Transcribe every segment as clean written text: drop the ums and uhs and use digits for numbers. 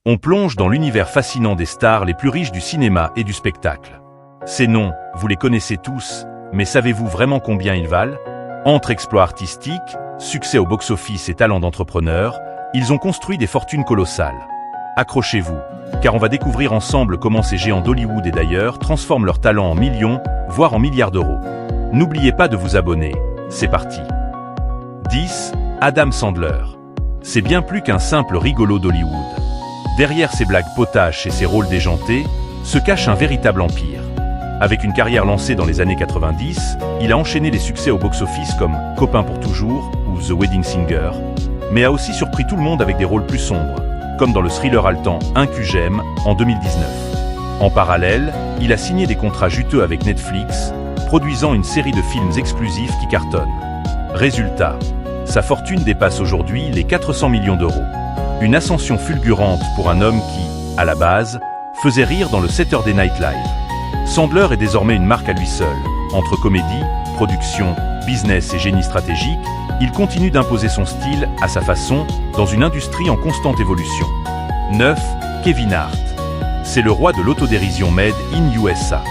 On plonge dans l'univers fascinant des stars les plus riches du cinéma et du spectacle. Ces noms, vous les connaissez tous, mais savez-vous vraiment combien ils valent? Entre exploits artistiques, succès au box-office et talent d'entrepreneur, ils ont construit des fortunes colossales. Accrochez-vous, car on va découvrir ensemble comment ces géants d'Hollywood et d'ailleurs transforment leur talent en millions, voire en milliards d'euros. N'oubliez pas de vous abonner. C'est parti. 10. Adam Sandler. C'est bien plus qu'un simple rigolo d'Hollywood. Derrière ses blagues potaches et ses rôles déjantés, se cache un véritable empire. Avec une carrière lancée dans les années 90, il a enchaîné les succès au box-office comme Copain pour toujours ou The Wedding Singer, mais a aussi surpris tout le monde avec des rôles plus sombres, comme dans le thriller haletant Un cul j'aime en 2019. En parallèle, il a signé des contrats juteux avec Netflix, produisant une série de films exclusifs qui cartonnent. Résultat, sa fortune dépasse aujourd'hui les 400 millions d'euros. Une ascension fulgurante pour un homme qui, à la base, faisait rire dans le Saturday Night Live. Sandler est désormais une marque à lui seul. Entre comédie, production, business et génie stratégique, il continue d'imposer son style à sa façon dans une industrie en constante évolution. 9. Kevin Hart. C'est le roi de l'autodérision made in USA.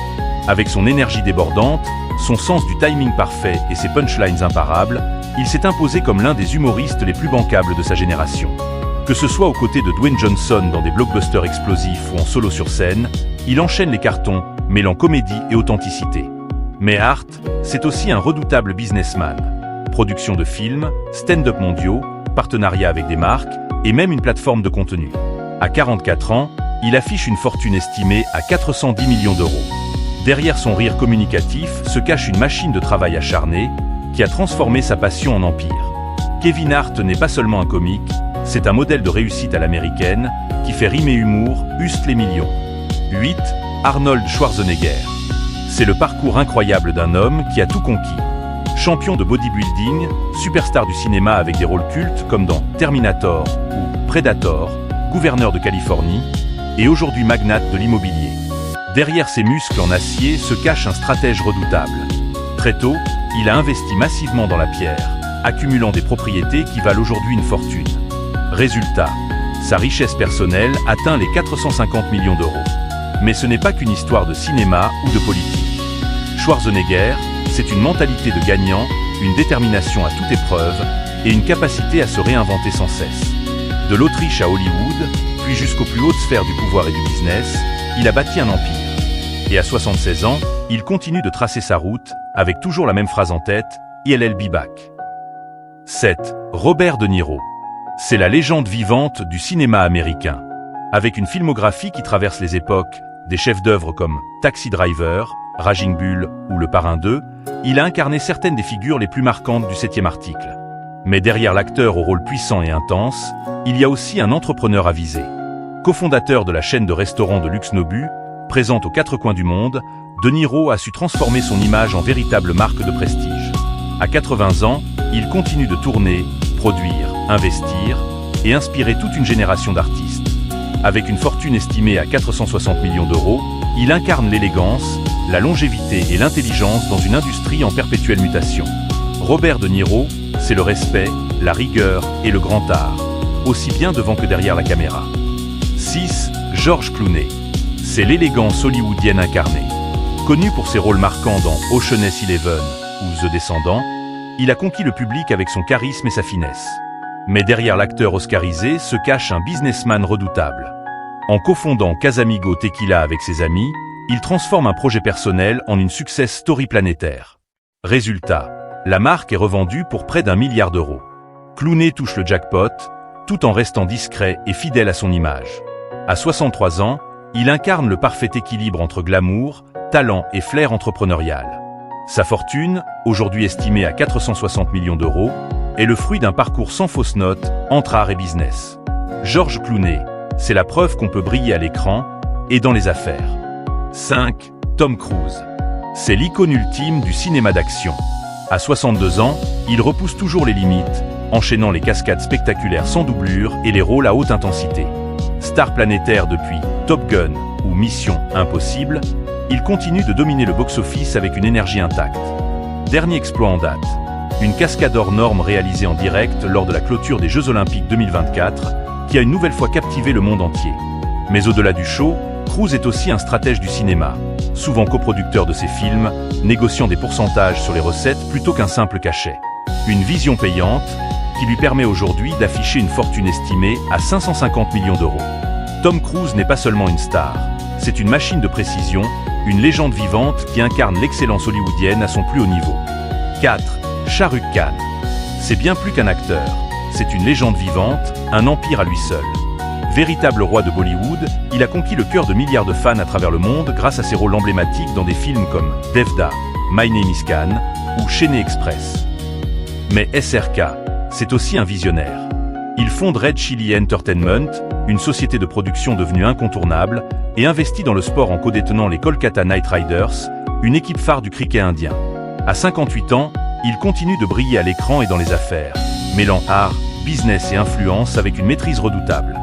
Avec son énergie débordante, son sens du timing parfait et ses punchlines imparables, il s'est imposé comme l'un des humoristes les plus bancables de sa génération. Que ce soit aux côtés de Dwayne Johnson dans des blockbusters explosifs ou en solo sur scène, il enchaîne les cartons, mêlant comédie et authenticité. Mais Hart, c'est aussi un redoutable businessman. Production de films, stand-up mondiaux, partenariats avec des marques et même une plateforme de contenu. À 44 ans, il affiche une fortune estimée à 410 millions d'euros. Derrière son rire communicatif se cache une machine de travail acharnée qui a transformé sa passion en empire. Kevin Hart n'est pas seulement un comique, c'est un modèle de réussite à l'américaine qui fait rimer humour, huste les millions. 8. Arnold Schwarzenegger. C'est le parcours incroyable d'un homme qui a tout conquis. Champion de bodybuilding, superstar du cinéma avec des rôles cultes comme dans Terminator ou Predator, gouverneur de Californie, et aujourd'hui magnate de l'immobilier. Derrière ses muscles en acier se cache un stratège redoutable. Très tôt, il a investi massivement dans la pierre, accumulant des propriétés qui valent aujourd'hui une fortune. Résultat, sa richesse personnelle atteint les 450 millions d'euros. Mais ce n'est pas qu'une histoire de cinéma ou de politique. Schwarzenegger, c'est une mentalité de gagnant, une détermination à toute épreuve et une capacité à se réinventer sans cesse. De l'Autriche à Hollywood, puis jusqu'aux plus hautes sphères du pouvoir et du business, il a bâti un empire. Et à 76 ans, il continue de tracer sa route, avec toujours la même phrase en tête, I'll be back. 7. Robert De Niro. C'est la légende vivante du cinéma américain. Avec une filmographie qui traverse les époques, des chefs-d'œuvre comme Taxi Driver, Raging Bull ou Le Parrain 2, il a incarné certaines des figures les plus marquantes du 7e article. Mais derrière l'acteur au rôle puissant et intense, il y a aussi un entrepreneur avisé. Cofondateur de la chaîne de restaurants de luxe Nobu, présente aux quatre coins du monde, De Niro a su transformer son image en véritable marque de prestige. À 80 ans, il continue de tourner, produire, investir et inspirer toute une génération d'artistes. Avec une fortune estimée à 460 millions d'euros, il incarne l'élégance, la longévité et l'intelligence dans une industrie en perpétuelle mutation. Robert De Niro, c'est le respect, la rigueur et le grand art, aussi bien devant que derrière la caméra. 6. George Clooney. C'est l'élégance hollywoodienne incarnée. Connu pour ses rôles marquants dans Ocean's 11 ou The Descendants, il a conquis le public avec son charisme et sa finesse. Mais derrière l'acteur oscarisé se cache un businessman redoutable. En cofondant Casamigo Tequila avec ses amis, il transforme un projet personnel en une success story planétaire. Résultat, la marque est revendue pour près d'1 milliard d'euros. Clooney touche le jackpot, tout en restant discret et fidèle à son image. À 63 ans, il incarne le parfait équilibre entre glamour, talent et flair entrepreneurial. Sa fortune, aujourd'hui estimée à 460 millions d'euros, est le fruit d'un parcours sans fausse note entre art et business. George Clooney, c'est la preuve qu'on peut briller à l'écran et dans les affaires. 5. Tom Cruise. C'est l'icône ultime du cinéma d'action. À 62 ans, il repousse toujours les limites, enchaînant les cascades spectaculaires sans doublure et les rôles à haute intensité. Star planétaire depuis Top Gun ou Mission Impossible, il continue de dominer le box-office avec une énergie intacte. Dernier exploit en date, une cascade hors norme réalisée en direct lors de la clôture des Jeux Olympiques 2024, qui a une nouvelle fois captivé le monde entier. Mais au-delà du show, Cruise est aussi un stratège du cinéma, souvent coproducteur de ses films, négociant des pourcentages sur les recettes plutôt qu'un simple cachet. Une vision payante qui lui permet aujourd'hui d'afficher une fortune estimée à 550 millions d'euros. Tom Cruise n'est pas seulement une star, c'est une machine de précision, une légende vivante qui incarne l'excellence hollywoodienne à son plus haut niveau. 4. Shah Rukh Khan. C'est bien plus qu'un acteur, c'est une légende vivante, un empire à lui seul. Véritable roi de Bollywood, il a conquis le cœur de milliards de fans à travers le monde grâce à ses rôles emblématiques dans des films comme Devda, My Name is Khan ou Chennai Express. Mais SRK, c'est aussi un visionnaire. Il fonde Red Chilli Entertainment, une société de production devenue incontournable, et investit dans le sport en codétenant les Kolkata Knight Riders, une équipe phare du cricket indien. À 58 ans, il continue de briller à l'écran et dans les affaires, mêlant art, business et influence avec une maîtrise redoutable.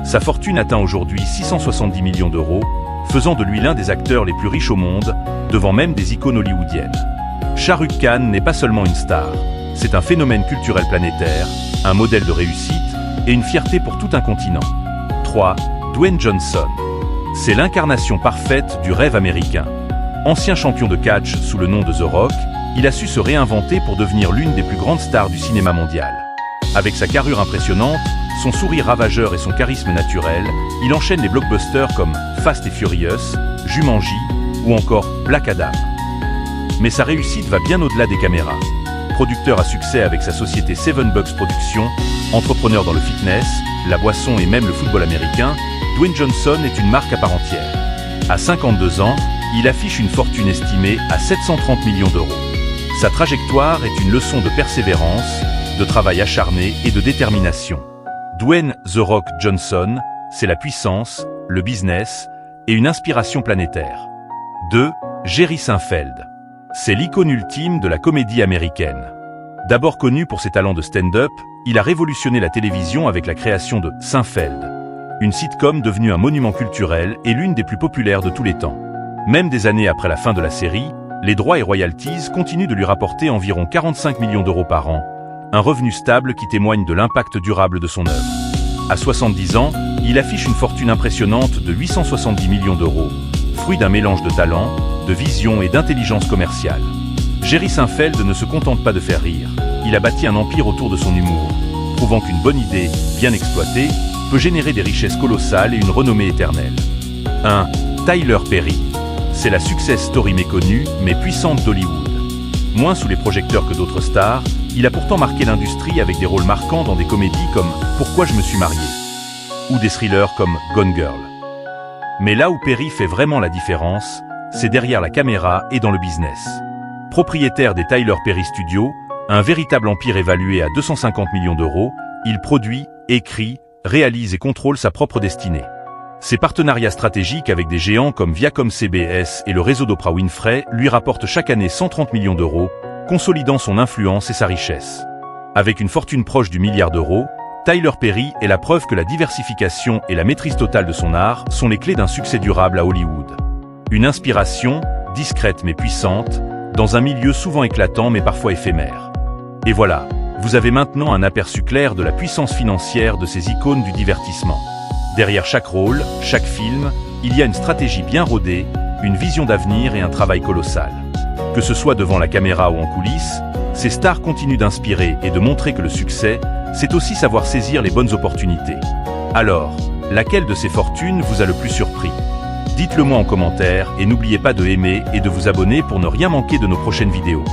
Sa fortune atteint aujourd'hui 670 millions d'euros, faisant de lui l'un des acteurs les plus riches au monde, devant même des icônes hollywoodiennes. Shah Rukh Khan n'est pas seulement une star, c'est un phénomène culturel planétaire, un modèle de réussite et une fierté pour tout un continent. 3. Dwayne Johnson. C'est l'incarnation parfaite du rêve américain. Ancien champion de catch sous le nom de The Rock, il a su se réinventer pour devenir l'une des plus grandes stars du cinéma mondial. Avec sa carrure impressionnante, son sourire ravageur et son charisme naturel, il enchaîne les blockbusters comme Fast and Furious, Jumanji ou encore Black Adam. Mais sa réussite va bien au-delà des caméras. Producteur à succès avec sa société Seven Bucks Productions, entrepreneur dans le fitness, la boisson et même le football américain, Dwayne Johnson est une marque à part entière. À 52 ans, il affiche une fortune estimée à 730 millions d'euros. Sa trajectoire est une leçon de persévérance, de travail acharné et de détermination. Dwayne The Rock Johnson, c'est la puissance, le business et une inspiration planétaire. 2. Jerry Seinfeld. C'est l'icône ultime de la comédie américaine. D'abord connu pour ses talents de stand-up, il a révolutionné la télévision avec la création de Seinfeld, une sitcom devenue un monument culturel et l'une des plus populaires de tous les temps. Même des années après la fin de la série, les droits et royalties continuent de lui rapporter environ 45 millions d'euros par an, un revenu stable qui témoigne de l'impact durable de son œuvre. À 70 ans, il affiche une fortune impressionnante de 870 millions d'euros, fruit d'un mélange de talent, de vision et d'intelligence commerciale. Jerry Seinfeld ne se contente pas de faire rire, il a bâti un empire autour de son humour, prouvant qu'une bonne idée, bien exploitée, peut générer des richesses colossales et une renommée éternelle. 1. Tyler Perry. C'est la success story méconnue, mais puissante d'Hollywood. Moins sous les projecteurs que d'autres stars, il a pourtant marqué l'industrie avec des rôles marquants dans des comédies comme Pourquoi je me suis marié ou des thrillers comme Gone Girl. Mais là où Perry fait vraiment la différence, c'est derrière la caméra et dans le business. Propriétaire des Tyler Perry Studios, un véritable empire évalué à 250 millions d'euros, il produit, écrit, réalise et contrôle sa propre destinée. Ses partenariats stratégiques avec des géants comme Viacom CBS et le réseau d'Oprah Winfrey lui rapportent chaque année 130 millions d'euros, consolidant son influence et sa richesse. Avec une fortune proche du milliard d'euros, Tyler Perry est la preuve que la diversification et la maîtrise totale de son art sont les clés d'un succès durable à Hollywood. Une inspiration, discrète mais puissante, dans un milieu souvent éclatant mais parfois éphémère. Et voilà, vous avez maintenant un aperçu clair de la puissance financière de ces icônes du divertissement. Derrière chaque rôle, chaque film, il y a une stratégie bien rodée, une vision d'avenir et un travail colossal. Que ce soit devant la caméra ou en coulisses, ces stars continuent d'inspirer et de montrer que le succès, c'est aussi savoir saisir les bonnes opportunités. Alors, laquelle de ces fortunes vous a le plus surpris ? Dites-le moi en commentaire et n'oubliez pas de aimer et de vous abonner pour ne rien manquer de nos prochaines vidéos.